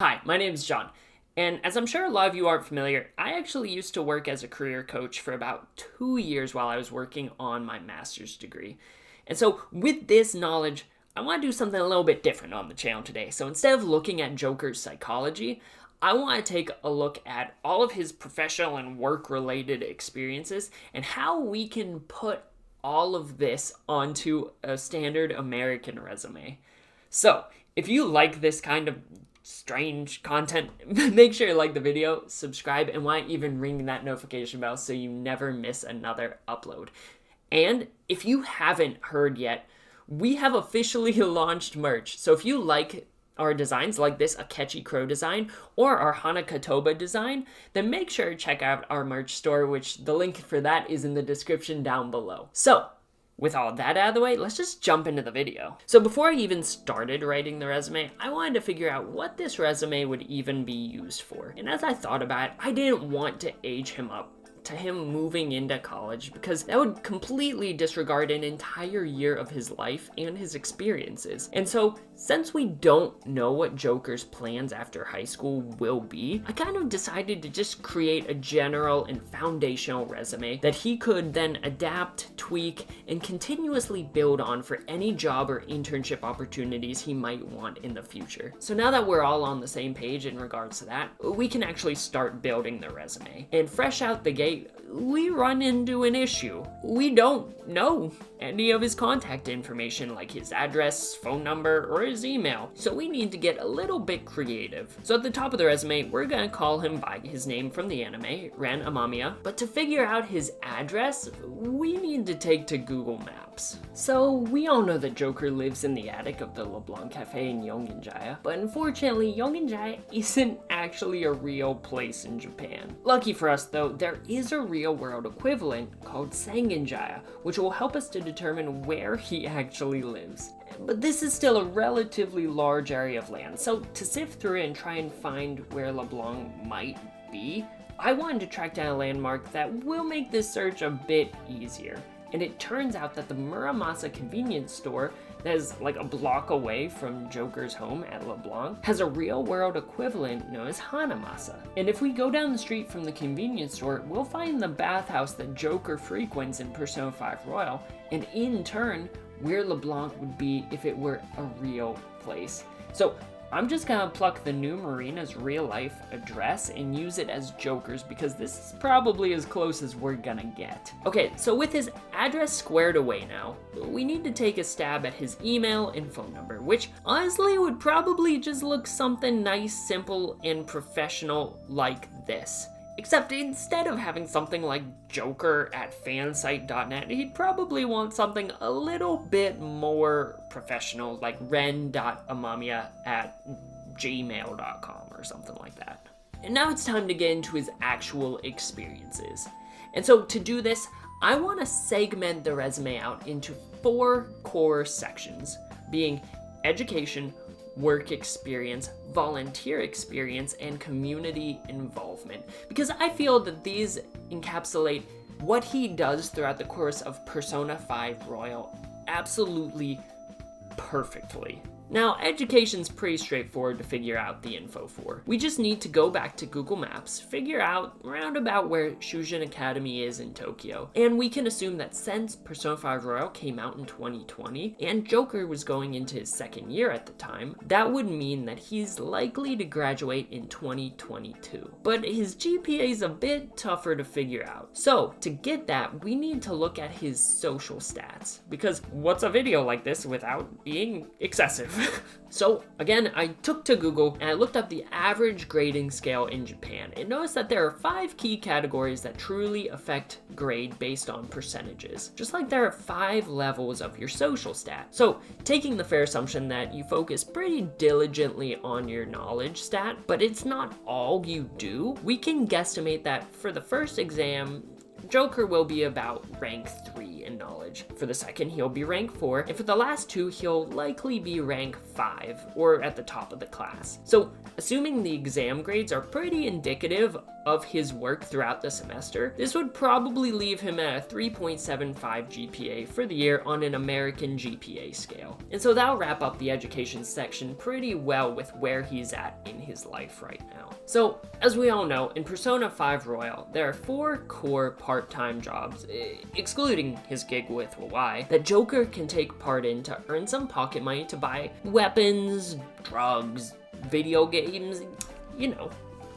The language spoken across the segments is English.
Hi, my name is John, and as I'm sure a lot of you aren't familiar, I actually used to work as a career coach for about 2 years while I was working on my master's degree. And so with this knowledge, I want to do something a little bit different on the channel today. So instead of looking at Joker's psychology, I want to take a look at all of his professional and work-related experiences and how we can put all of this onto a standard American resume. So, if you like this kind of strange content, make sure you like the video, subscribe, and why even ring that notification bell so you never miss another upload. And if you haven't heard yet, we have officially launched merch. So if you like our designs like this, a catchy crow design, or our Hanakatoba design, then make sure to check out our merch store, which the link for that is in the description down below. So, with all that out of the way, let's just jump into the video. So before I even started writing the resume, I wanted to figure out what this resume would even be used for. And as I thought about it, I didn't want to age him up to him moving into college because that would completely disregard an entire year of his life and his experiences. And so, since we don't know what Joker's plans after high school will be, I kind of decided to just create a general and foundational resume that he could then adapt, tweak, and continuously build on for any job or internship opportunities he might want in the future. So now that we're all on the same page in regards to that, we can actually start building the resume. And fresh out the gate, we run into an issue. We don't know any of his contact information, like his address, phone number, or his email. So we need to get a little bit creative. So at the top of the resume, we're gonna call him by his name from the anime, Ren Amamiya. But to figure out his address, we need to take to Google Maps. So we all know that Joker lives in the attic of the Leblanc Cafe in Yonginjaya, but unfortunately, Yonginjaya isn't actually a real place in Japan. Lucky for us though, there is a real-world equivalent called Sangenjaya, which will help us to determine where he actually lives. But this is still a relatively large area of land, so to sift through it and try and find where Leblanc might be, I wanted to track down a landmark that will make this search a bit easier. And it turns out that the Muramasa convenience store that is like a block away from Joker's home at Leblanc has a real-world equivalent known as Hanamasa. And if we go down the street from the convenience store, we'll find the bathhouse that Joker frequents in Persona 5 Royal, and in turn, where Leblanc would be if it were a real place. So I'm just gonna pluck the new Marina's real-life address and use it as Joker's because this is probably as close as we're gonna get. Okay, so with his address squared away now, we need to take a stab at his email and phone number, which honestly would probably just look something nice, simple, and professional like this. Except instead of having something like joker@fansite.net, he'd probably want something a little bit more professional, like ren.amamiya@gmail.com or something like that. And now it's time to get into his actual experiences. And so to do this, I want to segment the resume out into 4 core sections, being education, work experience, volunteer experience, and community involvement. Because I feel that these encapsulate what he does throughout the course of Persona 5 Royal absolutely perfectly. Now, education's pretty straightforward to figure out the info for. We just need to go back to Google Maps, figure out roundabout where Shujin Academy is in Tokyo, and we can assume that since Persona 5 Royal came out in 2020, and Joker was going into his 2nd year at the time, that would mean that he's likely to graduate in 2022. But his GPA is a bit tougher to figure out. So, to get that, we need to look at his social stats, because what's a video like this without being excessive? So again, I took to Google and I looked up the average grading scale in Japan and noticed that there are 5 key categories that truly affect grade based on percentages, just like there are 5 levels of your social stat. So taking the fair assumption that you focus pretty diligently on your knowledge stat, but it's not all you do, we can guesstimate that for the first exam, Joker will be about rank 3 in knowledge. For the second, he'll be rank 4, and for the last 2, he'll likely be rank 5, or at the top of the class. So, assuming the exam grades are pretty indicative of his work throughout the semester, this would probably leave him at a 3.75 GPA for the year on an American GPA scale. And so that'll wrap up the education section pretty well with where he's at in his life right now. So, as we all know, in Persona 5 Royal, there are 4 core part-time jobs, excluding his gig with Y, that Joker can take part in to earn some pocket money to buy weapons, drugs, video games, you know,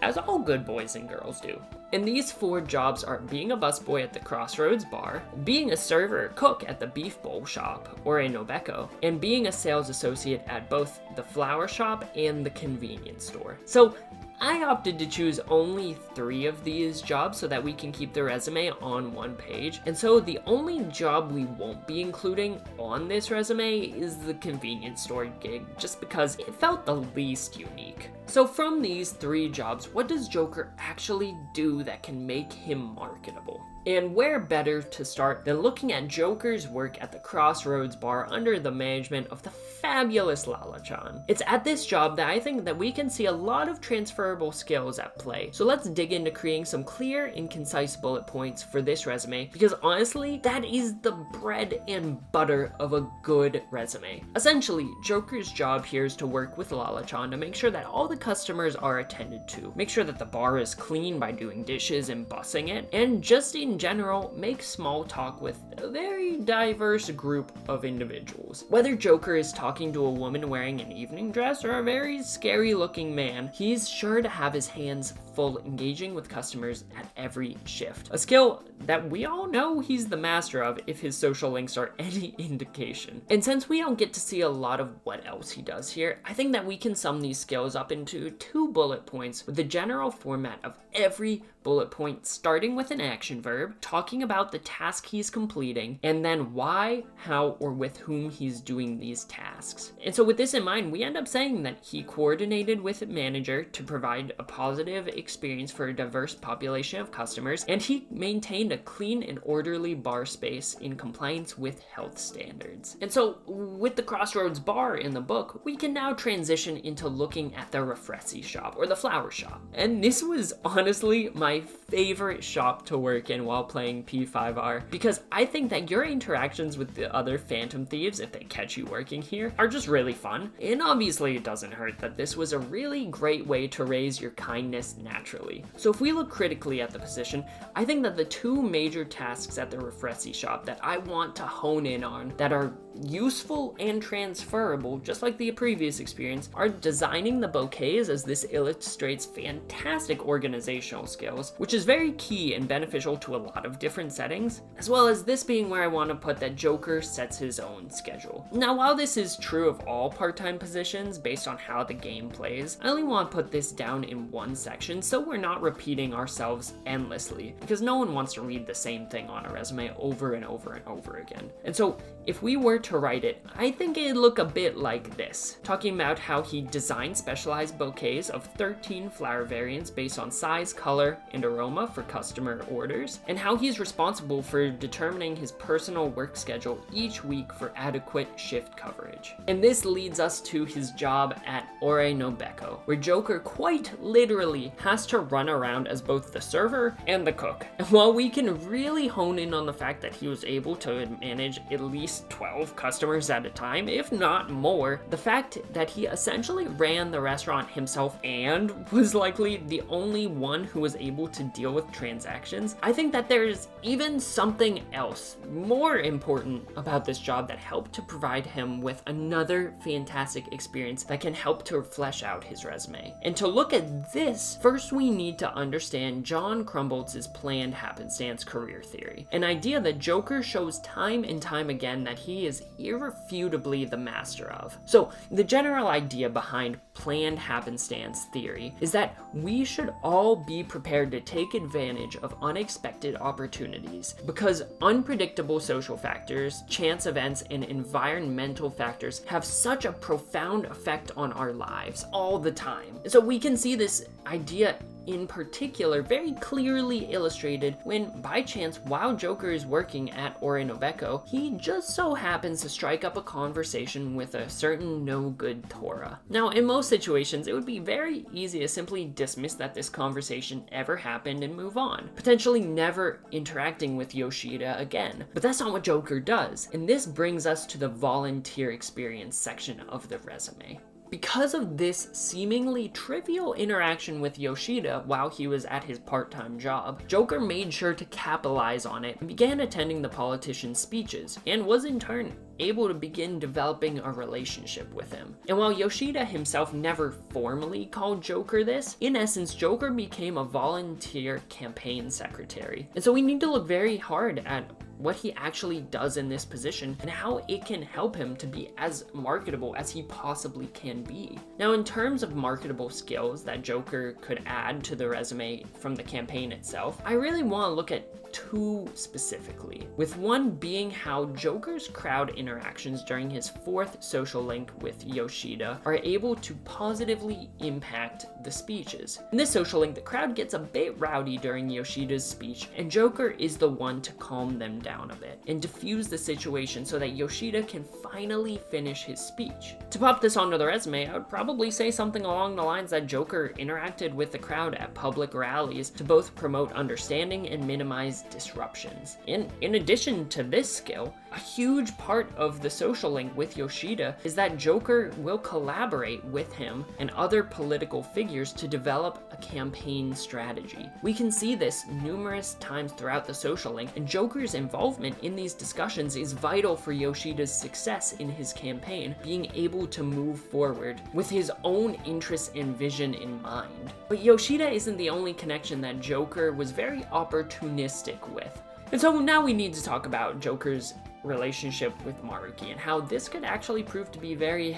as all good boys and girls do. And these 4 jobs are being a busboy at the Crossroads bar, being a server or cook at the Beef Bowl shop or a Nobeko, and being a sales associate at both the flower shop and the convenience store. So I opted to choose only 3 of these jobs so that we can keep the resume on one page. And so the only job we won't be including on this resume is the convenience store gig, just because it felt the least unique. So from these 3 jobs, what does Joker actually do that can make him marketable? And where better to start than looking at Joker's work at the Crossroads bar under the management of the fabulous Lala-chan. It's at this job that I think that we can see a lot of transferable skills at play. So let's dig into creating some clear and concise bullet points for this resume, because honestly, that is the bread and butter of a good resume. Essentially, Joker's job here is to work with Lala-chan to make sure that all the customers are attended to, make sure that the bar is clean by doing dishes and bussing it, and just in general, make small talk with a very diverse group of individuals. Whether Joker is talking to a woman wearing an evening dress or a very scary looking man, he's sure to have his hands full engaging with customers at every shift. A skill that we all know he's the master of if his social links are any indication. And since we don't get to see a lot of what else he does here, I think that we can sum these skills up into 2 bullet points with the general format of every bullet point starting with an action verb, talking about the task he's completing, and then why, how, or with whom he's doing these tasks. And so with this in mind, we end up saying that he coordinated with a manager to provide a positive experience for a diverse population of customers, and he maintained a clean and orderly bar space in compliance with health standards. And so with the Crossroads bar in the book, we can now transition into looking at the Refressi shop or the flower shop. And this was honestly my favorite shop to work in while playing P5R, because I think that your interactions with the other Phantom Thieves, if they catch you working here, are just really fun. And obviously it doesn't hurt that this was a really great way to raise your kindness naturally. So if we look critically at the position, I think that the 2 major tasks at the Refressi shop that I want to hone in on that are useful and transferable, just like the previous experience, are designing the bouquets, as this illustrates fantastic organizational skills, which is very key and beneficial to a lot of different settings, as well as this being where I want to put that Joker sets his own schedule. Now, while this is true of all part-time positions based on how the game plays, I only want to put this down in one section so we're not repeating ourselves endlessly, because no one wants to read the same thing on a resume over and over and over again. And so if we were to write it, I think it'd look a bit like this, talking about how he designed specialized bouquets of 13 flower variants based on size, color, and aroma for customer orders, and how he's responsible for determining his personal work schedule each week for adequate shift coverage. And this leads us to his job at Ore no Beko, where Joker quite literally has to run around as both the server and the cook. And while we can really hone in on the fact that he was able to manage at least 12 customers at a time, if not more, the fact that he essentially ran the restaurant himself and was likely the only one who was able to deal with transactions, I think that there's even something else more important about this job that helped to provide him with another fantastic experience that can help to flesh out his resume. And to look at this, first we need to understand John Crumboltz's planned happenstance career theory, an idea that Joker shows time and time again that he is irrefutably the master of. So the general idea behind planned happenstance theory is that we should all be prepared to take advantage of unexpected opportunities, because unpredictable social factors, chance events, and environmental factors have such a profound effect on our lives all the time. So we can see this idea in particular very clearly illustrated when, by chance, while Joker is working at Ore no Beko, he just so happens to strike up a conversation with a certain no-good Tora. Now, in most situations, it would be very easy to simply dismiss that this conversation ever happened and move on, potentially never interacting with Yoshida again. But that's not what Joker does, and this brings us to the volunteer experience section of the resume. Because of this seemingly trivial interaction with Yoshida while he was at his part-time job, Joker made sure to capitalize on it and began attending the politician's speeches, and was in turn able to begin developing a relationship with him. And while Yoshida himself never formally called Joker this, in essence, Joker became a volunteer campaign secretary. And so we need to look very hard at what he actually does in this position and how it can help him to be as marketable as he possibly can be. Now, in terms of marketable skills that Joker could add to the resume from the campaign itself, I really want to look at two specifically, with one being how Joker's crowd interactions during his fourth social link with Yoshida are able to positively impact the speeches. In this social link, the crowd gets a bit rowdy during Yoshida's speech, and Joker is the one to calm them down a bit and diffuse the situation so that Yoshida can finally finish his speech. To pop this onto the resume, I would probably say something along the lines that Joker interacted with the crowd at public rallies to both promote understanding and minimize disruptions. In addition to this skill, a huge part of the social link with Yoshida is that Joker will collaborate with him and other political figures to develop a campaign strategy. We can see this numerous times throughout the social link, and Joker's involvement in these discussions is vital for Yoshida's success in his campaign, being able to move forward with his own interests and vision in mind. But Yoshida isn't the only connection that Joker was very opportunistic with. And so now we need to talk about Joker's relationship with Maruki and how this could actually prove to be very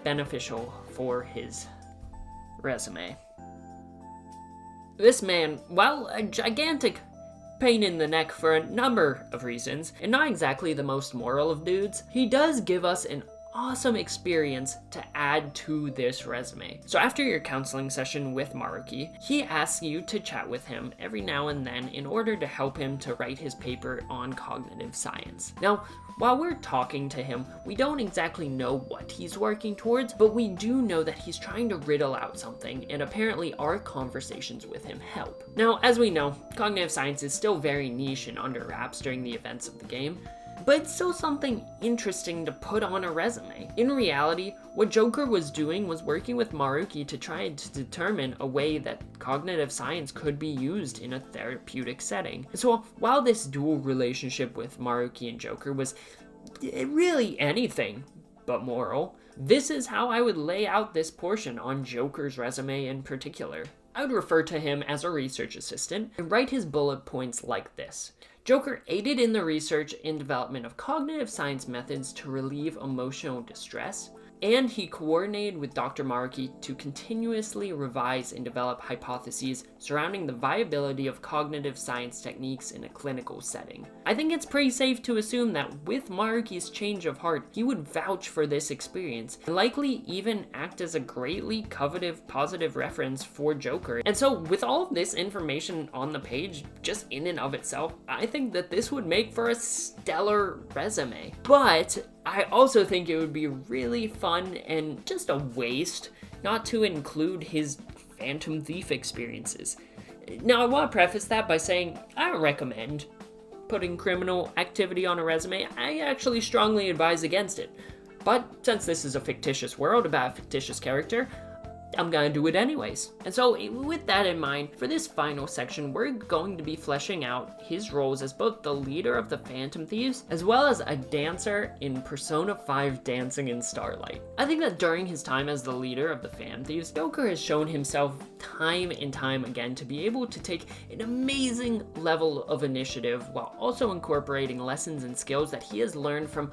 beneficial for his resume. This man, while a gigantic pain in the neck for a number of reasons, and not exactly the most moral of dudes, he does give us an awesome experience to add to this resume. So after your counseling session with Maruki, he asks you to chat with him every now and then in order to help him to write his paper on cognitive science. Now, while we're talking to him, we don't exactly know what he's working towards, but we do know that he's trying to riddle out something, and apparently our conversations with him help. Now, as we know, cognitive science is still very niche and under wraps during the events of the game, but it's still something interesting to put on a resume. In reality, what Joker was doing was working with Maruki to try to determine a way that cognitive science could be used in a therapeutic setting. So while this dual relationship with Maruki and Joker was really anything but moral, this is how I would lay out this portion on Joker's resume in particular. I would refer to him as a research assistant and write his bullet points like this. Joker aided in the research and development of cognitive science methods to relieve emotional distress, and he coordinated with Dr. Maruki to continuously revise and develop hypotheses surrounding the viability of cognitive science techniques in a clinical setting. I think it's pretty safe to assume that with Maruki's change of heart, he would vouch for this experience, and likely even act as a greatly coveted positive reference for Joker. And so with all of this information on the page, just in and of itself, I think that this would make for a stellar resume. But I also think it would be really fun and just a waste not to include his Phantom Thief experiences. Now, I want to preface that by saying I don't recommend putting criminal activity on a resume. I actually strongly advise against it. But since this is a fictitious world about a fictitious character, I'm gonna do it anyways. And so with that in mind, for this final section, we're going to be fleshing out his roles as both the leader of the Phantom Thieves, as well as a dancer in Persona 5 Dancing in Starlight. I think that during his time as the leader of the Phantom Thieves, Joker has shown himself time and time again to be able to take an amazing level of initiative while also incorporating lessons and skills that he has learned from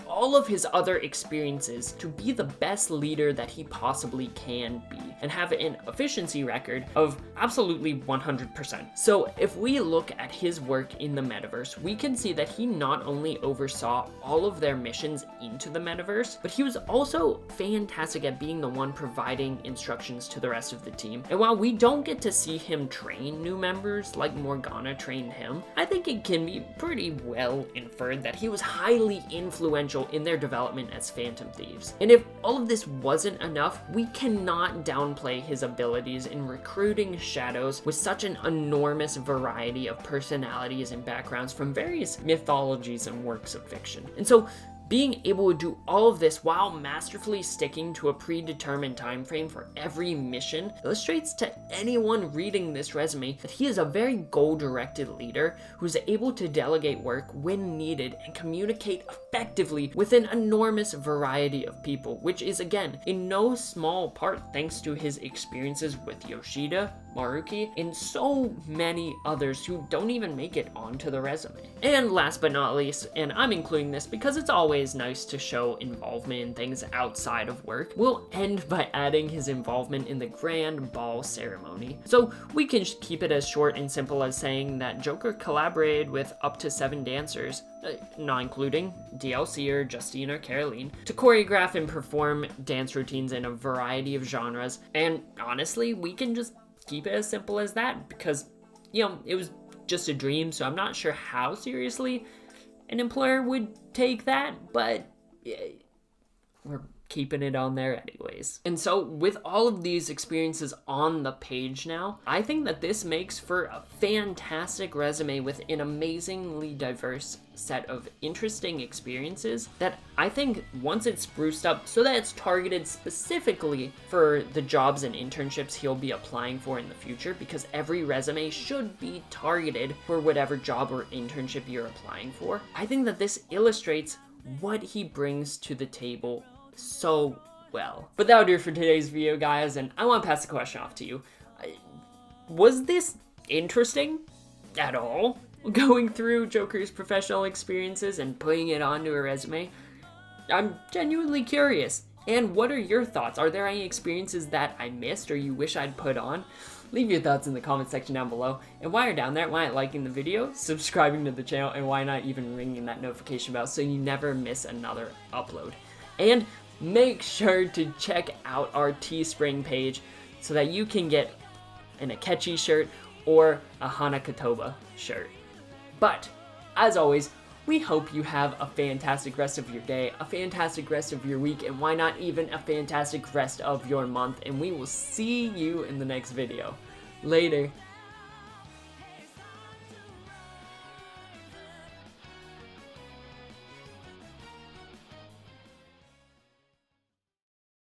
all of his other experiences to be the best leader that he possibly can be and have an efficiency record of absolutely 100%. So if we look at his work in the metaverse, we can see that he not only oversaw all of their missions into the metaverse, but he was also fantastic at being the one providing instructions to the rest of the team. And while we don't get to see him train new members like Morgana trained him, I think it can be pretty well inferred that he was highly influential potential in their development as Phantom Thieves. And if all of this wasn't enough, we cannot downplay his abilities in recruiting shadows with such an enormous variety of personalities and backgrounds from various mythologies and works of fiction. And so, being able to do all of this while masterfully sticking to a predetermined time frame for every mission illustrates to anyone reading this resume that he is a very goal-directed leader who's able to delegate work when needed and communicate effectively with an enormous variety of people, which is again in no small part thanks to his experiences with Yoshida, Maruki, and so many others who don't even make it onto the resume. And last but not least, and I'm including this because it's always nice to show involvement in things outside of work, we'll end by adding his involvement in the grand ball ceremony. So we can keep it as short and simple as saying that Joker collaborated with up to 7 dancers, not including DLCer, Justine, or Caroline, to choreograph and perform dance routines in a variety of genres. And honestly, we can just keep it as simple as that because, it was just a dream, so I'm not sure how seriously an employer would take that, but we're keeping it on there anyways. And so with all of these experiences on the page now, I think that this makes for a fantastic resume with an amazingly diverse set of interesting experiences that I think once it's spruced up so that it's targeted specifically for the jobs and internships he'll be applying for in the future, because every resume should be targeted for whatever job or internship you're applying for. I think that this illustrates what he brings to the table so well. But that'll do it for today's video, guys, and I want to pass the question off to you. Was this interesting at all? Going through Joker's professional experiences and putting it onto a resume? I'm genuinely curious. And what are your thoughts? Are there any experiences that I missed or you wish I'd put on? Leave your thoughts in the comment section down below. And while you're down there, why not liking the video, subscribing to the channel, and why not even ringing that notification bell so you never miss another upload? And make sure to check out our Teespring page so that you can get an Akechi shirt or a Hanakatoba shirt. But, as always, we hope you have a fantastic rest of your day, a fantastic rest of your week, and why not even a fantastic rest of your month, and we will see you in the next video. Later.